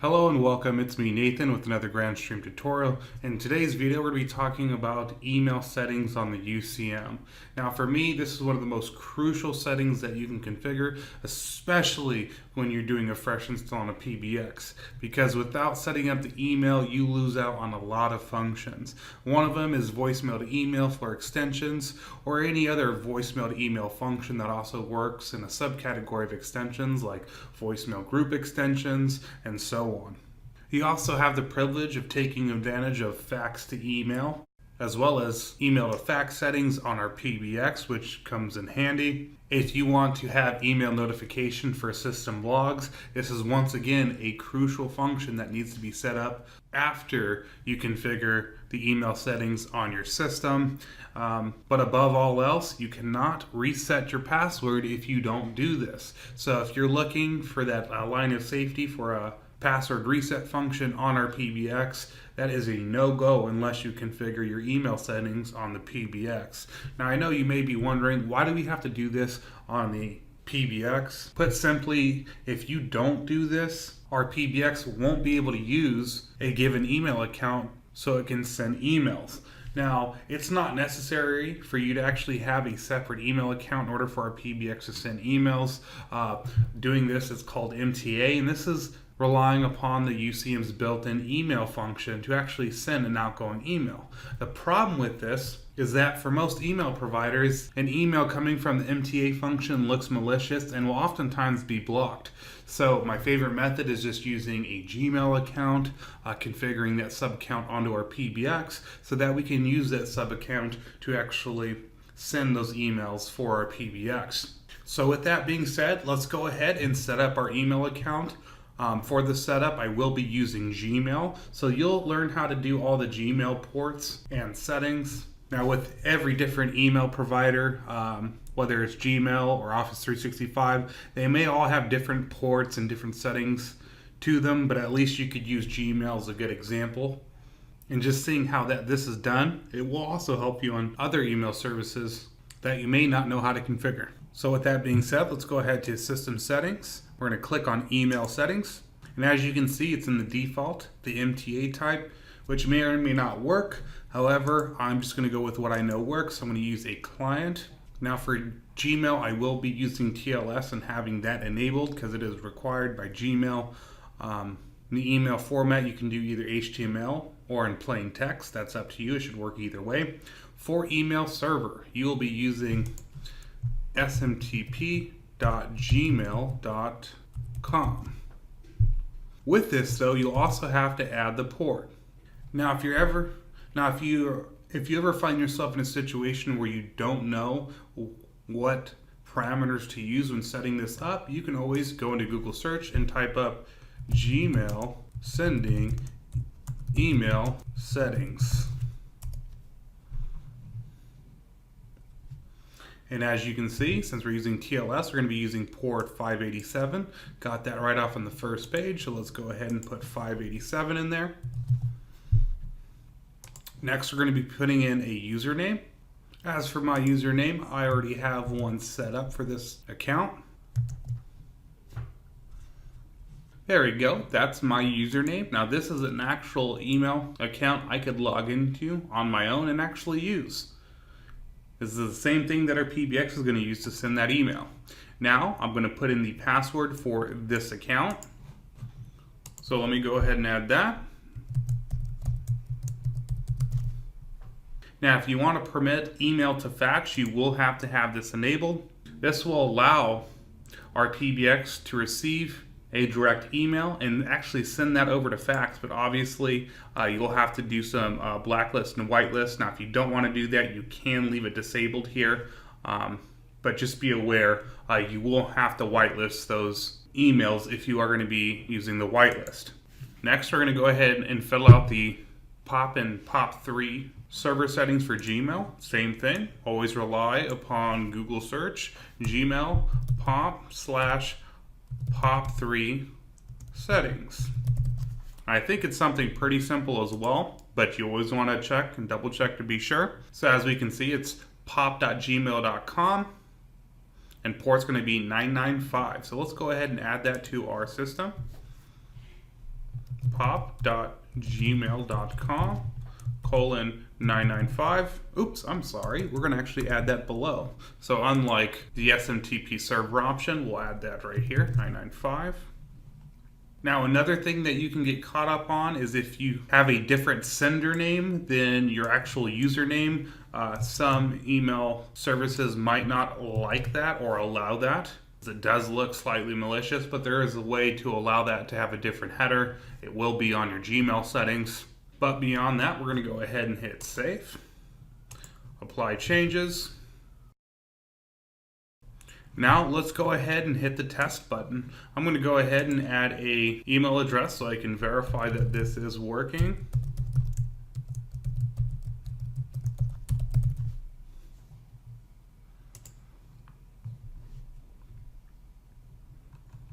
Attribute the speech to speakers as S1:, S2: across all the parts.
S1: Hello and welcome, it's me Nathan with another Grandstream tutorial. In today's video we're going to be talking about email settings on the UCM. Now for me this is one of the most crucial settings that you can configure, especially when you're doing a fresh install on a PBX, because without setting up the email you lose out on a lot of functions. One of them is voicemail to email for extensions, or any other voicemail to email function that also works in a subcategory of extensions like voicemail group extensions and so on. You also have the privilege of taking advantage of fax to email, as well as email to fax settings on our PBX, which comes in handy. If you want to have email notification for system logs, this is once again a crucial function that needs to be set up after you configure the email settings on your system. But above all else, you cannot reset your password if you don't do this. So if you're looking for that line of safety for a password reset function on our PBX, that is a no-go unless you configure your email settings on the PBX. Now I know you may be wondering, why do we have to do this on the PBX? Put simply, if you don't do this, our PBX won't be able to use a given email account so it can send emails. Now, it's not necessary for you to actually have a separate email account in order for our PBX to send emails. Doing this is called MTA, and this is relying upon the UCM's built-in email function to actually send an outgoing email. The problem with this is that for most email providers, an email coming from the MTA function looks malicious and will oftentimes be blocked. So my favorite method is just using a Gmail account, configuring that sub account onto our PBX so that we can use that sub account to actually send those emails for our PBX. So with that being said, let's go ahead and set up our email account. For the setup, I will be using Gmail, so you'll learn how to do all the Gmail ports and settings. Now with every different email provider, whether it's Gmail or Office 365, they may all have different ports and different settings to them, but at least you could use Gmail as a good example. And just seeing how this is done, it will also help you on other email services that you may not know how to configure. So with that being said, let's go ahead to System Settings. We're going to click on Email Settings. And as you can see, it's in the default, the MTA type, which may or may not work. However, I'm just going to go with what I know works. I'm going to use a client. Now for Gmail, I will be using TLS and having that enabled because it is required by Gmail. The email format, you can do either HTML or in plain text. That's up to you. It should work either way. For email server, you will be using smtp.gmail.com. With this though, you'll also have to add the port. Now if you ever find yourself in a situation where you don't know what parameters to use when setting this up, you can always go into Google search and type up Gmail sending email settings. And as you can see, since we're using TLS, we're going to be using port 587. Got that right off on the first page, so let's go ahead and put 587 in there. Next, we're going to be putting in a username. As for my username, I already have one set up for this account. There we go, that's my username. Now this is an actual email account I could log into on my own and actually use. This is the same thing that our PBX is going to use to send that email. Now I'm going to put in the password for this account. So let me go ahead and add that. Now if you want to permit email to fax, you will have to have this enabled. This will allow our PBX to receive a direct email and actually send that over to fax, but obviously you'll have to do some blacklist and whitelist. Now if you don't want to do that, you can leave it disabled here, but just be aware you will have to whitelist those emails if you are going to be using the whitelist. Next we're going to go ahead and fill out the POP and Pop3 server settings for Gmail. Same thing, always rely upon Google search, Gmail pop/Pop3 Settings. I think it's something pretty simple as well, but you always want to check and double check to be sure. So as we can see, it's pop.gmail.com and port's going to be 995. So let's go ahead and add that to our system. pop.gmail.com :995. Oops, I'm sorry. We're going to actually add that below. So unlike the SMTP server option, we'll add that right here, 995. Now, another thing that you can get caught up on is if you have a different sender name than your actual username. Some email services might not like that or allow that. It does look slightly malicious, but there is a way to allow that to have a different header. It will be on your Gmail settings. But beyond that, we're going to go ahead and hit save. Apply changes. Now let's go ahead and hit the test button. I'm going to go ahead and add an email address so I can verify that this is working.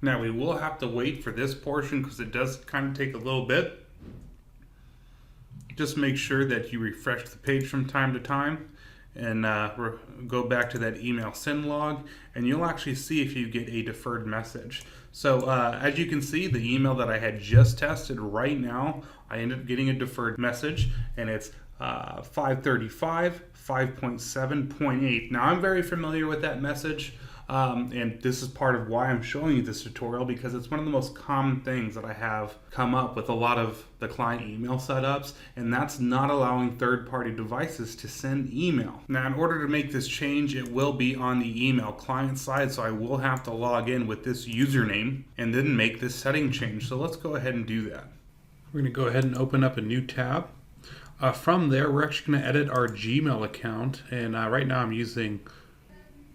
S1: Now we will have to wait for this portion because it does kind of take a little bit. Just make sure that you refresh the page from time to time and go back to that email send log, and you'll actually see if you get a deferred message. So as you can see, the email that I had just tested right now, I ended up getting a deferred message, and it's 535 5.7.8. Now I'm very familiar with that message. And this is part of why I'm showing you this tutorial, because it's one of the most common things that I have come up with a lot of the client email setups, and that's not allowing third-party devices to send email. Now, in order to make this change, it will be on the email client side, so I will have to log in with this username and then make this setting change. So let's go ahead and do that. We're going to go ahead and open up a new tab. From there, we're actually going to edit our Gmail account, and right now I'm using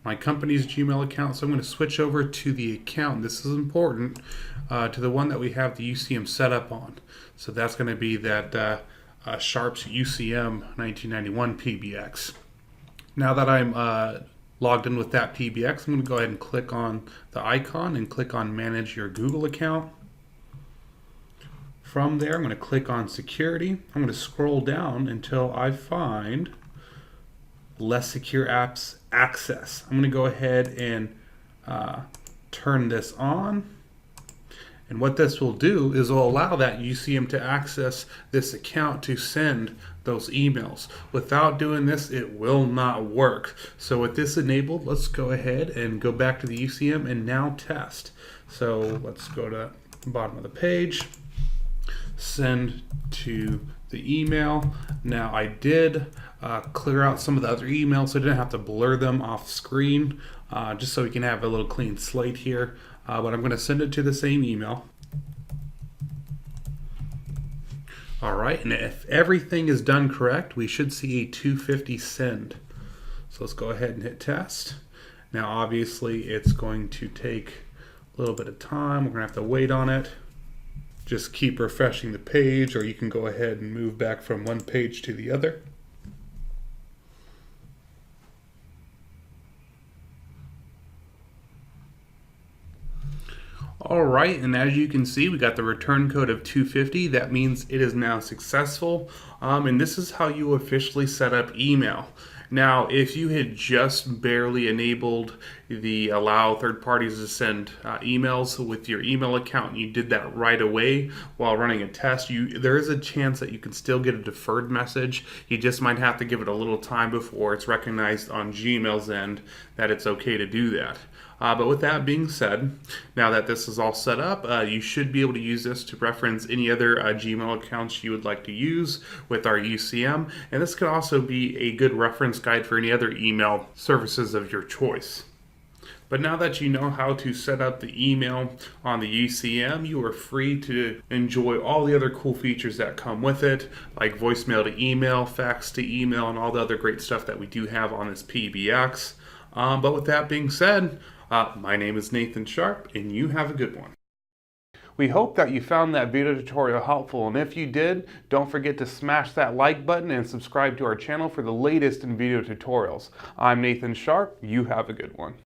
S1: my company's Gmail account, so I'm going to switch over to the account. This is important, to the one that we have the UCM set up on. So that's going to be that Sharp's UCM 1991 PBX. Now that I'm logged in with that PBX, I'm going to go ahead and click on the icon and click on Manage Your Google Account. From there, I'm going to click on Security. I'm going to scroll down until I find Less Secure Apps Access. I'm going to go ahead and turn this on. And what this will do is will allow that UCM to access this account to send those emails. Without doing this, it will not work. So with this enabled, let's go ahead and go back to the UCM and now test. So let's go to the bottom of the page, send to the email. Now I did clear out some of the other emails so I didn't have to blur them off screen, just so we can have a little clean slate here. But I'm going to send it to the same email. Alright, and if everything is done correct, we should see a 250 send. So let's go ahead and hit test. Now obviously it's going to take a little bit of time. We're going to have to wait on it. Just keep refreshing the page, or you can go ahead and move back from one page to the other. All right, and as you can see, we got the return code of 250. That means it is now successful. And this is how you officially set up email. Now, if you had just barely enabled the allow third parties to send emails with your email account, and you did that right away while running a test, there is a chance that you can still get a deferred message. You just might have to give it a little time before it's recognized on Gmail's end that it's okay to do that. But with that being said, now that this is all set up, you should be able to use this to reference any other Gmail accounts you would like to use with our UCM. And this could also be a good reference guide for any other email services of your choice. But now that you know how to set up the email on the UCM, you are free to enjoy all the other cool features that come with it, like voicemail to email, fax to email, and all the other great stuff that we do have on this PBX. But with that being said, my name is Nathan Sharp, and you have a good one. We hope that you found that video tutorial helpful, and if you did, don't forget to smash that like button and subscribe to our channel for the latest in video tutorials. I'm Nathan Sharp. You have a good one.